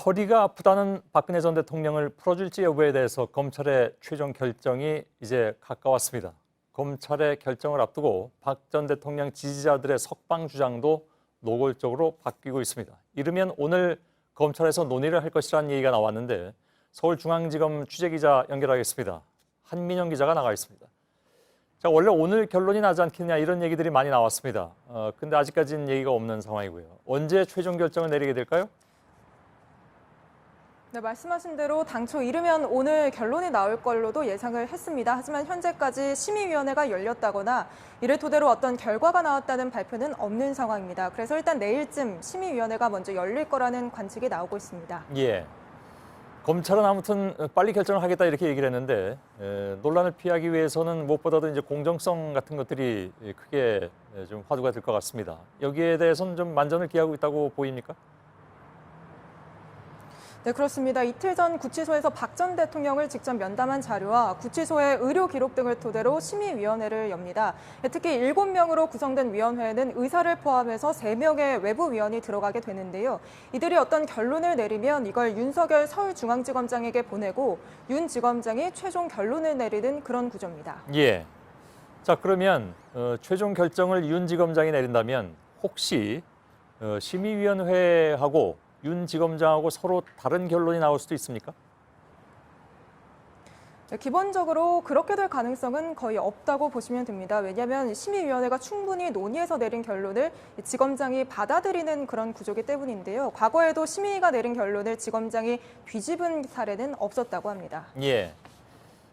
허리가 아프다는 박근혜 전 대통령을 풀어줄지 여부에 대해서 검찰의 최종 결정이 이제 가까웠습니다. 검찰의 결정을 앞두고 박 전 대통령 지지자들의 석방 주장도 노골적으로 바뀌고 있습니다. 이르면 오늘 검찰에서 논의를 할 것이라는 얘기가 나왔는데 서울중앙지검 취재기자 연결하겠습니다. 한민영 기자가 나가 있습니다. 자, 원래 오늘 결론이 나지 않겠냐 이런 얘기들이 많이 나왔습니다. 근데 아직까지는 얘기가 없는 상황이고요. 언제 최종 결정을 내리게 될까요? 네, 말씀하신 대로 당초 이르면 오늘 결론이 나올 걸로도 예상을 했습니다. 하지만 현재까지 심의위원회가 열렸다거나 이를 토대로 어떤 결과가 나왔다는 발표는 없는 상황입니다. 그래서 일단 내일쯤 심의위원회가 먼저 열릴 거라는 관측이 나오고 있습니다. 예. 검찰은 아무튼 빨리 결정을 하겠다 이렇게 얘기를 했는데 논란을 피하기 위해서는 무엇보다도 이제 공정성 같은 것들이 크게 좀 화두가 될 것 같습니다. 여기에 대해서는 좀 만전을 기하고 있다고 보입니까? 네, 그렇습니다. 이틀 전 구치소에서 박 전 대통령을 직접 면담한 자료와 구치소의 의료 기록 등을 토대로 심의위원회를 엽니다. 특히 7명으로 구성된 위원회에는 의사를 포함해서 3명의 외부 위원이 들어가게 되는데요. 이들이 어떤 결론을 내리면 이걸 윤석열 서울중앙지검장에게 보내고 윤 지검장이 최종 결론을 내리는 그런 구조입니다. 예. 자, 그러면 최종 결정을 윤 지검장이 내린다면 혹시 심의위원회하고 윤 지검장하고 서로 다른 결론이 나올 수도 있습니까? 네, 기본적으로 그렇게 될 가능성은 거의 없다고 보시면 됩니다. 왜냐하면 심의위원회가 충분히 논의해서 내린 결론을 지검장이 받아들이는 그런 구조이기 때문인데요. 과거에도 심의가 내린 결론을 지검장이 뒤집은 사례는 없었다고 합니다. 예.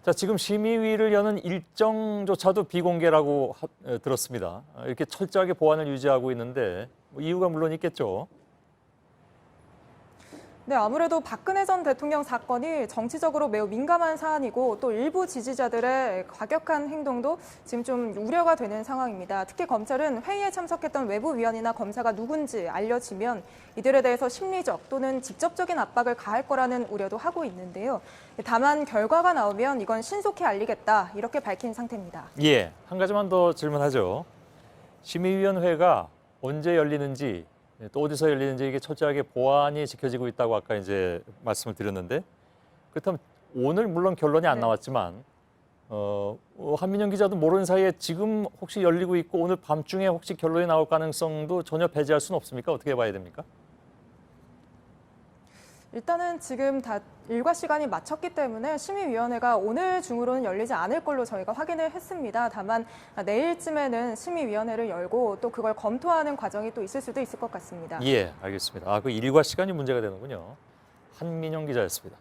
자, 지금 심의위를 여는 일정조차도 비공개라고 들었습니다. 이렇게 철저하게 보안을 유지하고 있는데 이유가 물론 있겠죠. 네, 아무래도 박근혜 전 대통령 사건이 정치적으로 매우 민감한 사안이고 또 일부 지지자들의 과격한 행동도 지금 좀 우려가 되는 상황입니다. 특히 검찰은 회의에 참석했던 외부 위원이나 검사가 누군지 알려지면 이들에 대해서 심리적 또는 직접적인 압박을 가할 거라는 우려도 하고 있는데요. 다만 결과가 나오면 이건 신속히 알리겠다 이렇게 밝힌 상태입니다. 예, 한 가지만 더 질문하죠. 심의위원회가 언제 열리는지 또 어디서 열리는지 이게 철저하게 보안이 지켜지고 있다고 아까 이제 말씀을 드렸는데 그렇다면 오늘 물론 결론이 안 나왔지만 한민영 기자도 모르는 사이에 지금 혹시 열리고 있고 오늘 밤중에 혹시 결론이 나올 가능성도 전혀 배제할 수는 없습니까? 어떻게 봐야 됩니까? 일단은 지금 다 일과 시간이 맞췄기 때문에 심의위원회가 오늘 중으로는 열리지 않을 걸로 저희가 확인을 했습니다. 다만 내일쯤에는 심의위원회를 열고 또 그걸 검토하는 과정이 또 있을 수도 있을 것 같습니다. 예, 알겠습니다. 그 일과 시간이 문제가 되는군요. 한민영 기자였습니다.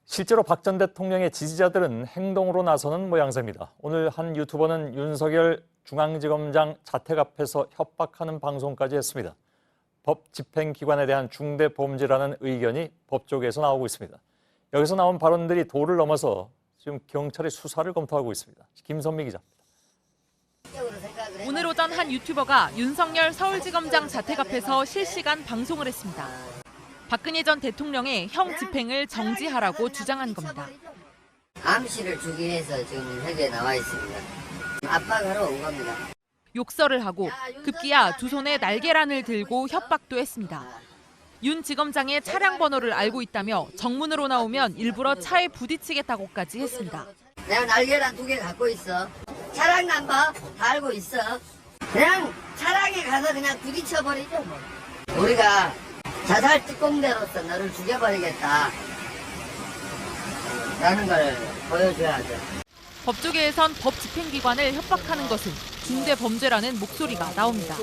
실제로 박 전 대통령의 지지자들은 행동으로 나서는 모양새입니다. 오늘 한 유튜버는 윤석열 중앙지검장 자택 앞에서 협박하는 방송까지 했습니다. 법 집행기관에 대한 중대범죄라는 의견이 법조계에서 나오고 있습니다. 여기서 나온 발언들이 도를 넘어서 지금 경찰이 수사를 검토하고 있습니다. 김선미 기자입니다. 오늘 오전 한 유튜버가 윤석열 서울지검장 자택 앞에서 실시간 방송을 했습니다. 박근혜 전 대통령의 형 집행을 정지하라고 주장한 겁니다. 암시를 주기 위해서 지금 현재 나와 있습니다. 압박하러 온 겁니다. 욕설을 하고 급기야 두 손에 날계란을 들고 협박도 했습니다. 윤 지검장의 차량 번호를 알고 있다며 정문으로 나오면 일부러 차에 부딪히겠다고까지 했습니다. 내가 날계란 2개 갖고 있어. 차량 넘버 다 알고 있어. 그냥 차량에 가서 그냥 부딪혀버리죠 뭐. 우리가 자살 특공대로서 너를 죽여버리겠다 라는 걸 보여줘야죠. 법조계에선 법 집행기관을 협박하는 것은 중대범죄라는 목소리가 나옵니다.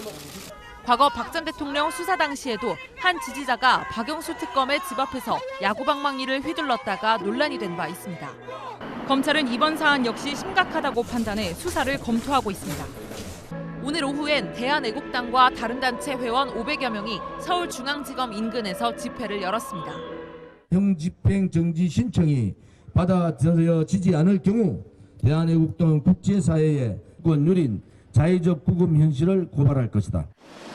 과거 박 전 대통령 수사 당시에도 한 지지자가 박영수 특검의 집 앞에서 야구방망이를 휘둘렀다가 논란이 된 바 있습니다. 검찰은 이번 사안 역시 심각하다고 판단해 수사를 검토하고 있습니다. 오늘 오후엔 대한애국당과 다른 단체 회원 500여 명이 서울중앙지검 인근에서 집회를 열었습니다. 형집행 정지 신청이 받아들여지지 않을 경우 대한애국당은 국제사회의 권유린 자의적 구금 현실을 고발할 것이다.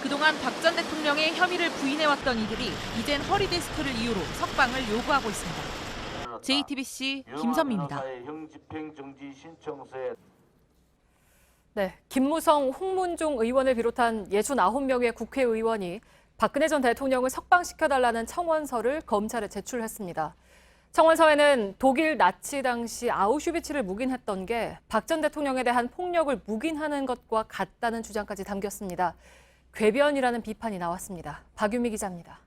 그동안 박 전 대통령의 혐의를 부인해왔던 이들이 이젠 허리 디스크를 이유로 석방을 요구하고 있습니다. JTBC 김선미입니다. 네, 김무성, 홍문종 의원을 비롯한 69명의 국회의원이 박근혜 전 대통령을 석방시켜달라는 청원서를 검찰에 제출했습니다. 청원서에는 독일 나치 당시 아우슈비츠를 묵인했던 게 박 전 대통령에 대한 폭력을 묵인하는 것과 같다는 주장까지 담겼습니다. 궤변이라는 비판이 나왔습니다. 박유미 기자입니다.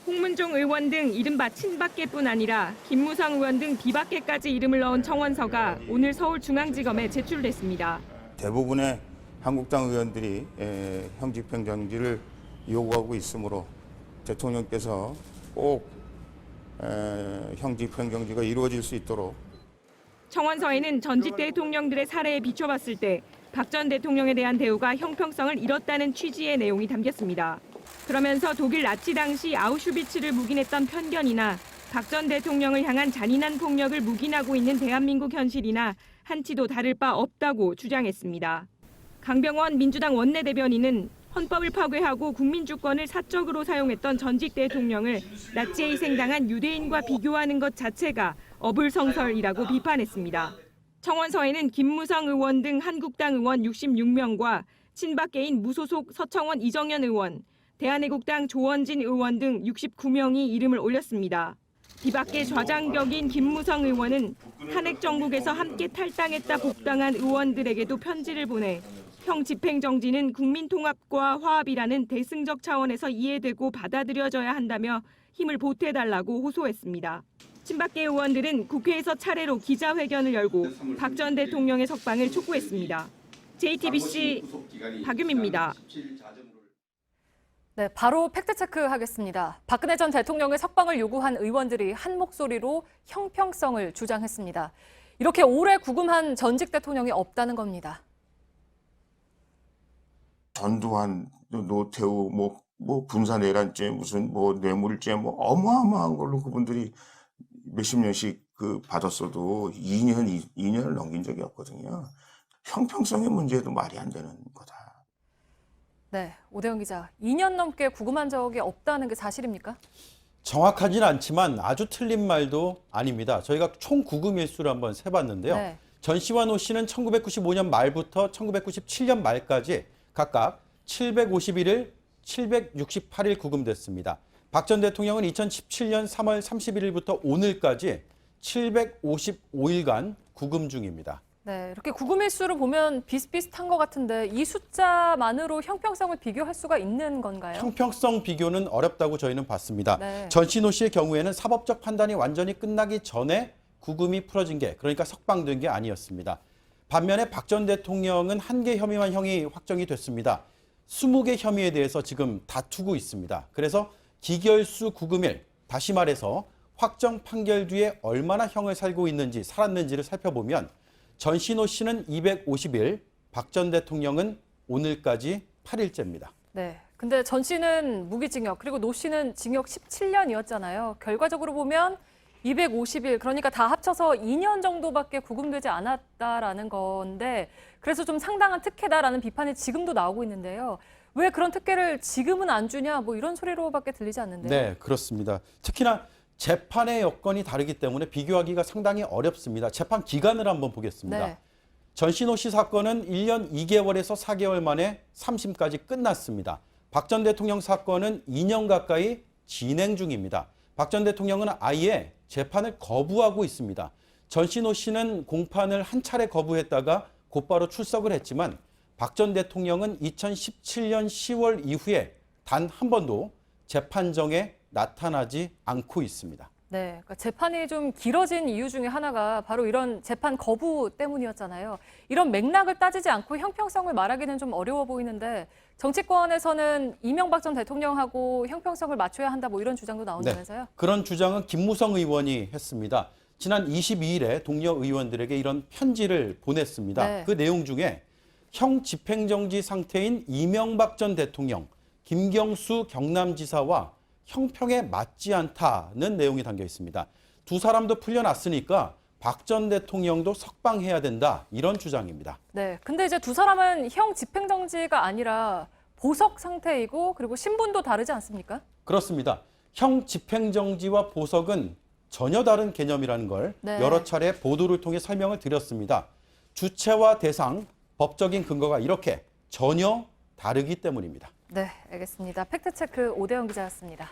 홍문종 의원 등 이른바 친박계뿐 아니라 김무성 의원 등 비박계까지 이름을 넣은 청원서가 오늘 서울중앙지검에 제출됐습니다. 대부분의 한국당 의원들이 형 집행정지를 요구하고 있으므로 대통령께서 꼭 형 집행정지가 이루어질 수 있도록 청원서에는 전직 대통령들의 사례에 비춰봤을 때 박 전 대통령에 대한 대우가 형평성을 잃었다는 취지의 내용이 담겼습니다. 그러면서 독일 나치 당시 아우슈비츠를 묵인했던 편견이나 박 전 대통령을 향한 잔인한 폭력을 묵인하고 있는 대한민국 현실이나 한치도 다를 바 없다고 주장했습니다. 강병원 민주당 원내대변인은 헌법을 파괴하고 국민주권을 사적으로 사용했던 전직 대통령을 나치에 희생당한 유대인과 비교하는 것 자체가 어불성설이라고 비판했습니다. 청원서에는 김무성 의원 등 한국당 의원 66명과 친박계인 무소속 서청원 이정현 의원, 대한애국당 조원진 의원 등 69명이 이름을 올렸습니다. 비박계 좌장격인 김무성 의원은 탄핵 정국에서 함께 탈당했다 복당한 의원들에게도 편지를 보내 형 집행정지는 국민통합과 화합이라는 대승적 차원에서 이해되고 받아들여져야 한다며 힘을 보태달라고 호소했습니다. 친박계 의원들은 국회에서 차례로 기자회견을 열고 박 전 대통령의 석방을 촉구했습니다. JTBC 박유미입니다. 네, 바로 팩트체크 하겠습니다. 박근혜 전 대통령의 석방을 요구한 의원들이 한 목소리로 형평성을 주장했습니다. 이렇게 오래 구금한 전직 대통령이 없다는 겁니다. 전두환, 노태우, 군사내란죄, 무슨 뇌물죄, 어마어마한 걸로 그분들이 몇십 년씩 받았어도 2년을 넘긴 적이 없거든요. 형평성의 문제도 말이 안 되는 거다. 네, 오대영 기자, 2년 넘게 구금한 적이 없다는 게 사실입니까? 정확하진 않지만 아주 틀린 말도 아닙니다. 저희가 총 구금 일수를 한번 세봤는데요. 네. 전 씨와 노 씨는 1995년 말부터 1997년 말까지 각각 751일, 768일 구금됐습니다. 박 전 대통령은 2017년 3월 31일부터 오늘까지 755일간 구금 중입니다. 네, 이렇게 구금 일수를 보면 비슷비슷한 것 같은데 이 숫자만으로 형평성을 비교할 수가 있는 건가요? 형평성 비교는 어렵다고 저희는 봤습니다. 네. 전 씨, 노 씨의 경우에는 사법적 판단이 완전히 끝나기 전에 구금이 풀어진 게, 그러니까 석방된 게 아니었습니다. 반면에 박 전 대통령은 1개 혐의만 형이 확정이 됐습니다. 20개 혐의에 대해서 지금 다투고 있습니다. 그래서 기결수 구금일, 다시 말해서 확정 판결 뒤에 얼마나 형을 살았는지를 살펴보면 전 씨, 노 씨는 250일, 박 전 대통령은 오늘까지 8일째입니다. 네, 근데 전 씨는 무기징역, 그리고 노 씨는 징역 17년이었잖아요. 결과적으로 보면 250일, 그러니까 다 합쳐서 2년 정도밖에 구금되지 않았다라는 건데 그래서 좀 상당한 특혜다라는 비판이 지금도 나오고 있는데요. 왜 그런 특혜를 지금은 안 주냐, 이런 소리로밖에 들리지 않는데요. 네, 그렇습니다. 특히나 재판의 여건이 다르기 때문에 비교하기가 상당히 어렵습니다. 재판 기간을 한번 보겠습니다. 네. 전 씨, 노 씨 사건은 1년 2개월에서 4개월 만에 3심까지 끝났습니다. 박 전 대통령 사건은 2년 가까이 진행 중입니다. 박 전 대통령은 아예 재판을 거부하고 있습니다. 전 씨, 노 씨는 공판을 한 차례 거부했다가 곧바로 출석을 했지만 박 전 대통령은 2017년 10월 이후에 단 한 번도 재판정에 나타나지 않고 있습니다. 네, 그러니까 재판이 좀 길어진 이유 중에 하나가 바로 이런 재판 거부 때문이었잖아요. 이런 맥락을 따지지 않고 형평성을 말하기는 좀 어려워 보이는데 정치권에서는 이명박 전 대통령하고 형평성을 맞춰야 한다, 이런 주장도 나온다면서요? 네, 그런 주장은 김무성 의원이 했습니다. 지난 22일에 동료 의원들에게 이런 편지를 보냈습니다. 네. 그 내용 중에 형 집행정지 상태인 이명박 전 대통령, 김경수 경남지사와 형평에 맞지 않다는 내용이 담겨 있습니다. 두 사람도 풀려났으니까 박 전 대통령도 석방해야 된다, 이런 주장입니다. 네, 근데 이제 두 사람은 형 집행정지가 아니라 보석 상태이고 그리고 신분도 다르지 않습니까? 그렇습니다. 형 집행정지와 보석은 전혀 다른 개념이라는 걸 네. 여러 차례 보도를 통해 설명을 드렸습니다. 주체와 대상, 법적인 근거가 이렇게 전혀 다르기 때문입니다. 네, 알겠습니다. 팩트체크 오대영 기자였습니다.